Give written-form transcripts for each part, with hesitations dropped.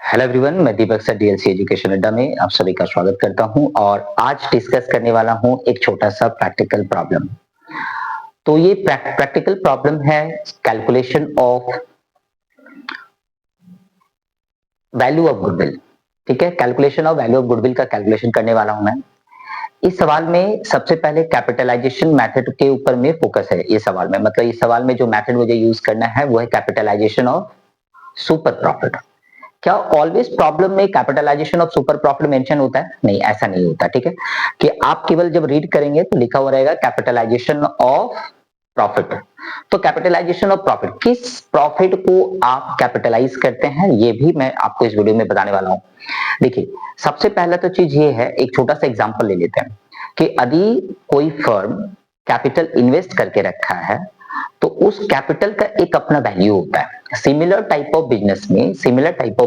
Hello everyone, मैं दीपक sir DLC education अड्डा में आप सभी का स्वागत करता हूं और आज डिस्कस करने वाला हूं एक छोटा सा प्रैक्टिकल प्रॉब्लम। तो ये प्रैक्टिकल प्रॉब्लम है calculation of value of goodwill. ठीक है, calculation of value of goodwill का कैलकुलेशन करने वाला हूं मैं। इस सवाल में सबसे पहले कैपिटलाइजेशन मेथड के ऊपर में फोकस है। ये सवाल में मतलब इस सवाल में जो मेथड मुझे यूज करना है वो है कैपिटलाइजेशन ऑफ सुपर प्रॉफिट। क्या ऑलवेज प्रॉब्लम में capitalisation of super profit mention होता है? नहीं, ऐसा नहीं होता। ठीक है, कि आप केवल जब रीड करेंगे तो लिखा हुआ रहेगा कैपिटलाइजेशन ऑफ प्रॉफिट। तो कैपिटलाइजेशन ऑफ प्रॉफिट, किस प्रॉफिट को आप कैपिटलाइज करते हैं, ये भी मैं आपको इस वीडियो में बताने वाला हूं। देखिए, सबसे पहला तो चीज ये है, एक छोटा सा एग्जांपल ले लेते हैं कि यदि कोई फर्म कैपिटल इन्वेस्ट करके रखा है तो उस कैपिटल का एक अपना वैल्यू होता है। सिमिलर टाइप ऑफ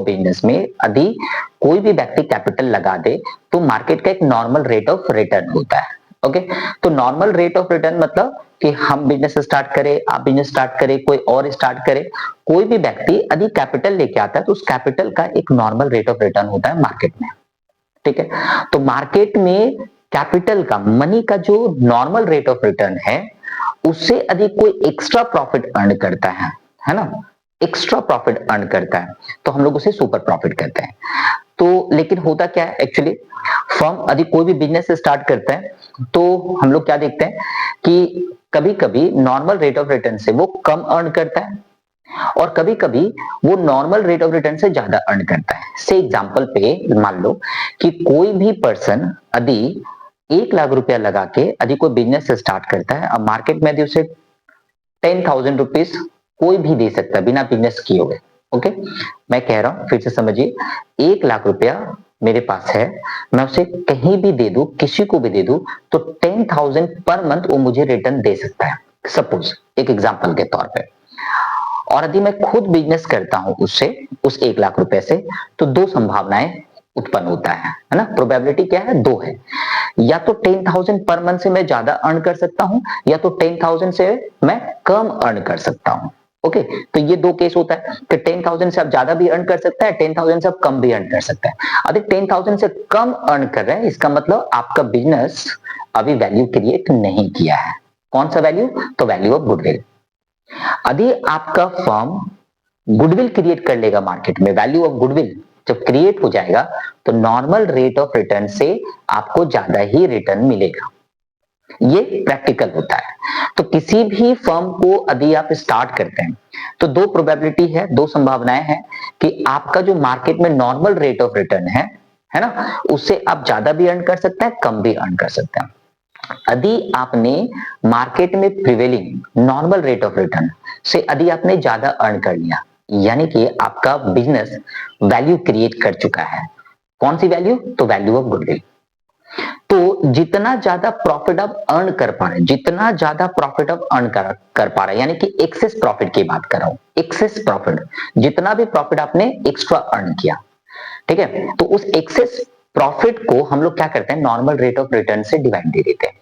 बिजनेस में यदि कोई भी व्यक्ति कैपिटल लगा दे तो मार्केट का एक नॉर्मल रेट ऑफ रिटर्न होता है। ओके, तो नॉर्मल रेट ऑफ रिटर्न मतलब कि हम बिजनेस स्टार्ट करें, आप बिजनेस स्टार्ट करें, कोई और स्टार्ट करे, कोई भी व्यक्ति यदि कैपिटल लेके आता है तो उस कैपिटल का एक नॉर्मल रेट ऑफ रिटर्न होता है मार्केट में। ठीक है, तो मार्केट में कैपिटल का, मनी का जो नॉर्मल रेट ऑफ रिटर्न है उससे अधिक कोई एक्स्ट्रा प्रॉफिट अर्न करता है ना, एक्स्ट्रा प्रॉफिट अर्न करता है तो हम लोग उसे सुपर प्रॉफिट कहते हैं। तो लेकिन होता क्या है एक्चुअली, फर्म यदि कोई भी बिजनेस स्टार्ट करता है तो हम लोग क्या देखते हैं कि कभी कभी नॉर्मल रेट ऑफ रिटर्न से वो कम अर्न करता है और कभी कभी वो नॉर्मल रेट ऑफ रिटर्न से ज्यादा अर्न करता है। से एग्जांपल पे मान लो कि कोई भी पर्सन यदि 1 लाख रुपया लगा के यदि कोई बिजनेस स्टार्ट करता है, अब मार्केट में यदि उसे 10,000 रुपीज कोई भी दे सकता है बिना बिजनेस किए हुए। ओके, मैं कह रहा हूं फिर से समझिए, 1 लाख रुपया मेरे पास है, मैं उसे कहीं भी दे दूं, किसी को भी दे दूं तो 10,000 पर मंथ वो मुझे रिटर्न दे सकता है, सपोज एक एग्जांपल के तौर पे। और यदि मैं खुद बिजनेस करता हूं उससे, उस 1 लाख रुपए से, तो दो संभावनाएं उत्पन्न होता है ना। प्रोबेबिलिटी क्या है? दो है, या तो 10,000 पर मंथ से मैं ज्यादा अर्न कर सकता हूं या तो 10,000 से मैं कम अर्न कर सकता हूं। ओके, तो ये दो केस होता है कि 10,000 से आप ज्यादा भी अर्न कर सकता है, 10,000 से आप कम भी अर्न कर सकता है। यदि 10,000 से कम अर्न कर रहे हैं इसका मतलब आपका बिजनेस अभी वैल्यू क्रिएट नहीं किया है। कौन सा वैल्यू? तो वैल्यू ऑफ गुडविल। यदि आपका फर्म गुडविल क्रिएट कर लेगा मार्केट में, वैल्यू ऑफ गुडविल जब क्रिएट हो जाएगा तो नॉर्मल रेट ऑफ रिटर्न से आपको ज्यादा ही रिटर्न मिलेगा। ये प्रैक्टिकल होता है। तो किसी भी फर्म को यदि आप स्टार्ट करते हैं तो दो प्रोबेबिलिटी है, दो संभावनाएं हैं कि आपका जो मार्केट में नॉर्मल रेट ऑफ रिटर्न है ना, उससे आप ज्यादा भी अर्न कर सकते हैं, कम भी अर्न कर सकते हैं। यदि आपने मार्केट में prevailing normal rate of return से यदि आपने ज्यादा अर्न कर लिया, यानी कि आपका बिजनेस वैल्यू क्रिएट कर चुका है। कौन सी वैल्यू? तो वैल्यू ऑफ गुडविल। तो जितना ज्यादा प्रॉफिट आप अर्न कर पा रहे हैं, जितना ज्यादा प्रॉफिट आप अर्न कर पा रहे हैं, यानी कि एक्सेस प्रॉफिट की बात कर रहा हूं, एक्सेस प्रॉफिट, जितना भी प्रॉफिट आपने एक्स्ट्रा अर्न किया, ठीक है, तो उस एक्सेस प्रॉफिट को हम लोग क्या करते हैं, नॉर्मल रेट ऑफ रिटर्न से डिवाइड दे देते हैं,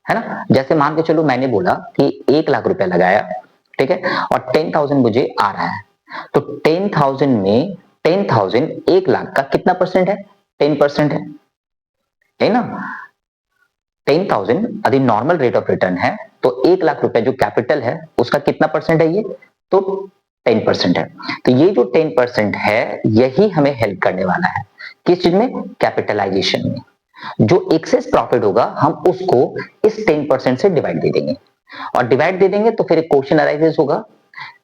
है ना। जैसे मान के चलो मैंने बोला कि 1 लाख रुपया लगाया, ठीक है, और 10,000 मुझे आ रहा है, तो 10,000 में 10,000 1 लाख का कितना परसेंट है? 10% है ना। 10,000 यदि नॉर्मल रेट ऑफ रिटर्न है तो 1 लाख रुपया जो कैपिटल है उसका कितना परसेंट है? ये तो 10% है। तो ये जो 10% है यही हमें हेल्प करने वाला है किस चीज में? कैपिटलाइजेशन में। जो एक्सेस प्रॉफिट होगा हम उसको इस 10% से डिवाइड दे देंगे, और डिवाइड दे देंगे तो फिर एक क्वेश्चन अराइजेस होगा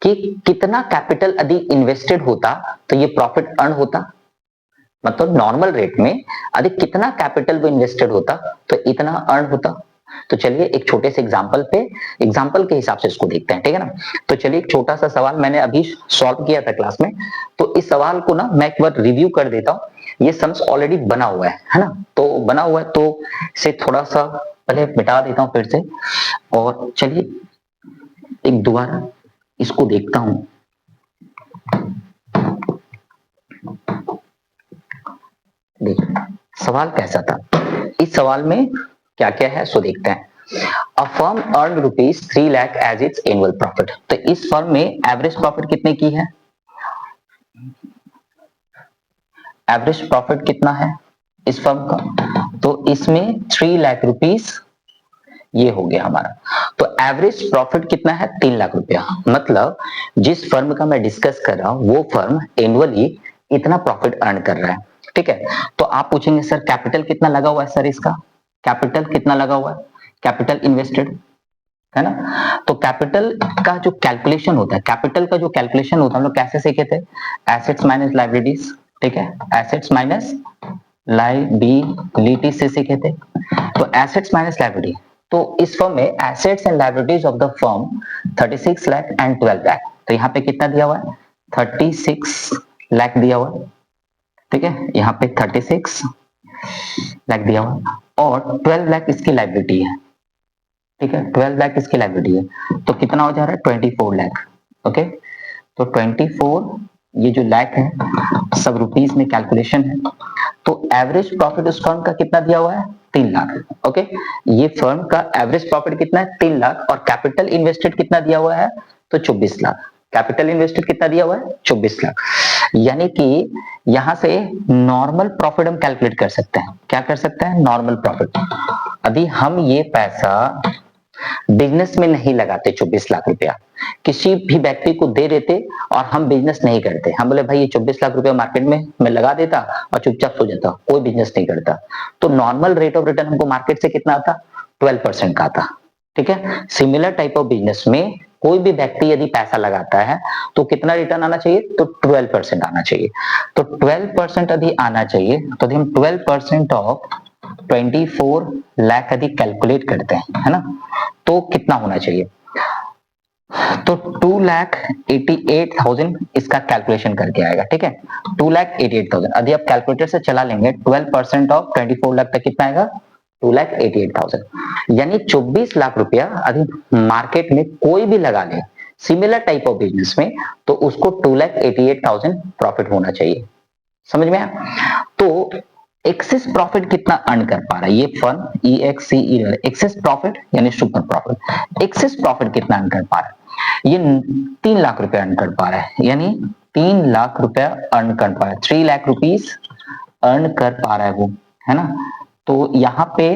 कि कितना कैपिटल यदि इन्वेस्टेड होता तो ये प्रॉफिट अर्न होता, मतलब नॉर्मल रेट में यदि कितना कैपिटल वो इन्वेस्टेड होता तो इतना अर्न होता। तो चलिए एक छोटे से एग्जांपल के हिसाब से इसको देखते हैं, ठीक है ना। तो चलिए एक छोटा सा सवाल मैंने अभी सॉल्व किया था क्लास में, तो इस सवाल को ना मैं एक बार रिव्यू कर देता हूं। ये सम्स ऑलरेडी बना हुआ है ना, तो बना हुआ है तो इसे थोड़ा सा पहले मिटा देता हूं फिर से, और चलिए एक दोबारा इसको देखता हूं। देखिए सवाल कैसा था, इस सवाल में क्या क्या है सो देखते हैं। A firm earn rupees 3 lakh as its annual profit. तो इस फर्म में एवरेज प्रॉफिट कितने की है? एवरेज प्रॉफिट कितना है इस फर्म का, तो इसमें 3 लाख रुपीस ये हो गया हमारा। तो एवरेज प्रॉफिट कितना है 3 लाख रुपया, मतलब जिस फर्म का मैं डिस्कस कर रहा हूं वो फर्म एनुअली इतना प्रॉफिट अर्न कर रहा है। ठीक है, तो आप पूछेंगे सर कैपिटल कितना लगा हुआ है, सर इसका कैपिटल कितना लगा हुआ है, कैपिटल इन्वेस्टेड है ना। तो कैपिटल का जो कैलकुलेशन होता है, कैपिटल का जो कैलकुलेशन होता है हम लोग कैसे सीखे थे, एसेट्स माइनस लाइबिलिटीज। ठीक है, एसेट्स माइनस लाइबिलिटी से सीखे थे। तो एसेट्स माइनस लाइबिलिटी, तो इस फर्म में assets and liabilities of the firm 36 lakh and 12 lakh. तो यहाँ पे कितना दिया हुआ है 36 लाख दिया हुआ है। ठीक है, यहाँ पे 36 लाख दिया हुआ है और 12 लाख इसकी लाइबिलिटी है। ठीक है, 12 लाख इसकी लाइबिलिटी है, तो कितना हो जा रहा है 24 लाख। ओके, तो 24 ये जो लाख है सब रुपीस में कैलकुलेशन है। तो एवरेज प्रॉफिट उस फर्म का कितना दिया हुआ है 3 लाख। ओके, ये फर्म का एवरेज प्रॉफिट कितना है 3 लाख और कैपिटल इन्वेस्टेड कितना दिया हुआ है तो 24 लाख। कैपिटल इन्वेस्टेड कितना दिया हुआ है 24 लाख, यानी कि यहां से नॉर्मल प्रॉफिट हम कैलकुलेट कर सकते हैं। क्या कर सकते हैं, नॉर्मल प्रॉफिट। अभी हम ये पैसा बिजनेस में नहीं लगाते, 24 लाख रुपया किसी भी व्यक्ति को दे देते और हम बिजनेस नहीं करते। हम बोले भाई ये 24 लाख रुपया मार्केट में मैं लगा देता और चुपचाप सो जाता, कोई बिजनेस नहीं करता। तो नॉर्मल रेट ऑफ रिटर्न हमको मार्केट से कितना आता 12% का आता। ठीक है, सिमिलर टाइप ऑफ बिजनेस में कोई भी व्यक्ति यदि पैसा लगाता है तो कितना रिटर्न आना चाहिए तो 12% आना चाहिए। तो 12% यदि आना चाहिए तो यदि हम 12% ऑफ 24 लाख यदि कैलकुलेट करते हैं है ना, तो कितना होना चाहिए, तो 2,88,000 इसका कैलकुलेशन करके आएगा। ठीक है, 2,88,000 यदि आप कैलकुलेटर से चला लेंगे 12% ऑफ 24 लाख तक कितना आएगा 2,88,000, यानी 24 लाख रुपया यदि मार्केट में कोई भी लगा ले सिमिलर टाइप ऑफ बिजनेस में तो उसको 2,88,000 प्रॉफिट होना चाहिए। समझ में आया। तो एक्सेस प्रॉफिट कितना अर्न कर पा रहा है ये फर्म, एक्सेस प्रॉफिट यानी सुपर प्रॉफिट, एक्सेस प्रॉफिट कितना अर्न कर पा रहा है ये 3 लाख रुपया अर्न कर पा रहा है, यानी 3 लाख रुपया अर्न कर पा रहा है, 3 लाख रुपीस अर्न कर पा रहा है वो, है ना। तो यहाँ पे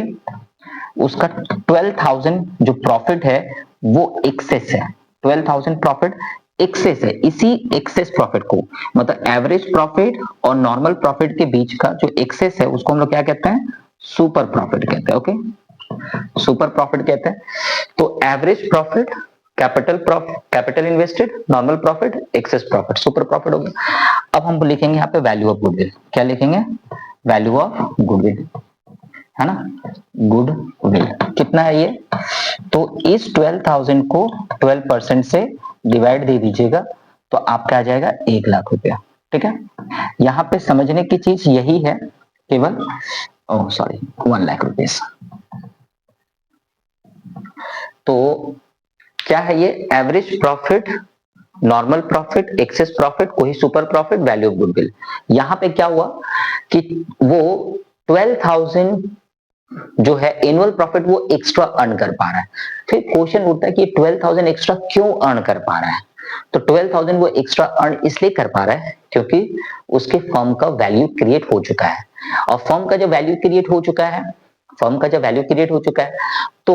उसका 12,000 जो प्रॉफिट है वो एक्सेस है, 12,000 प्रॉफिट एक्सेस है। इसी एक्सेस प्रॉफिट को मतलब एवरेज प्रॉफिट और नॉर्मल प्रॉफिट के बीच का जो एक्सेस है उसको हम लोग क्या कहते हैं सुपर प्रॉफिट कहते हैं। ओके, सुपर प्रॉफिट कहते हैं। तो average profit, capital invested, normal profit, excess profit, super profit हो गया। अब हम लिखेंगे यहाँ पे वैल्यू ऑफ गुडविल। क्या लिखेंगे, वैल्यू ऑफ गुडविल, है ना। गुडविल कितना है ये, तो इस 12,000 को 12% से डिवाइड दे दीजिएगा तो आपका आ जाएगा 1 लाख रुपया। ठीक है, यहाँ पे समझने की चीज यही है केवल, 1 लाख रुपीस। तो क्या है ये average profit, normal profit, excess profit, कोई super profit, value of goodwill. यहां पे क्या हुआ कि वो 12,000 जो है एनुअल प्रॉफिट वो एक्स्ट्रा अर्न कर पा रहा है। फिर क्वेश्चन उठता है कि 12,000 एक्स्ट्रा क्यों अर्न कर पा रहा है, तो 12,000 वो एक्स्ट्रा अर्न इसलिए कर पा रहा है क्योंकि उसके फर्म का वैल्यू क्रिएट हो चुका है। और फर्म का जब वैल्यू क्रिएट हो चुका है, फर्म का जब वैल्यू क्रिएट हो चुका है तो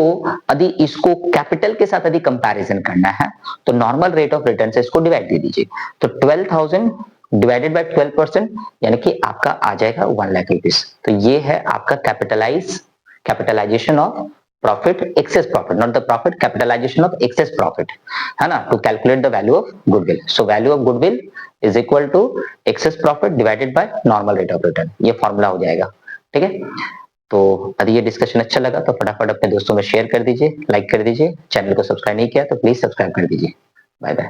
यदि इसको कैपिटल के साथ यदि कंपैरिजन करना है तो नॉर्मल रेट ऑफ रिटर्न से इसको डिवाइड दे दीजिए। तो 12,000 डिवाइडेड बाय 12% यानी कि आपका आ जाएगा 1 लाख रुपीस। तो ये है आपका capitalisation of profit, excess profit, not the profit, capitalisation of excess profit, है ना, to calculate the value of goodwill. So value of goodwill is equal to excess profit divided by normal rate of return, ये formula हो जाएगा। ठीक है, तो यदि ये डिस्कशन अच्छा लगा तो फटाफट अपने दोस्तों में शेयर कर दीजिए, लाइक कर दीजिए, चैनल को सब्सक्राइब नहीं किया तो प्लीज सब्सक्राइब कर दीजिए। Bye bye.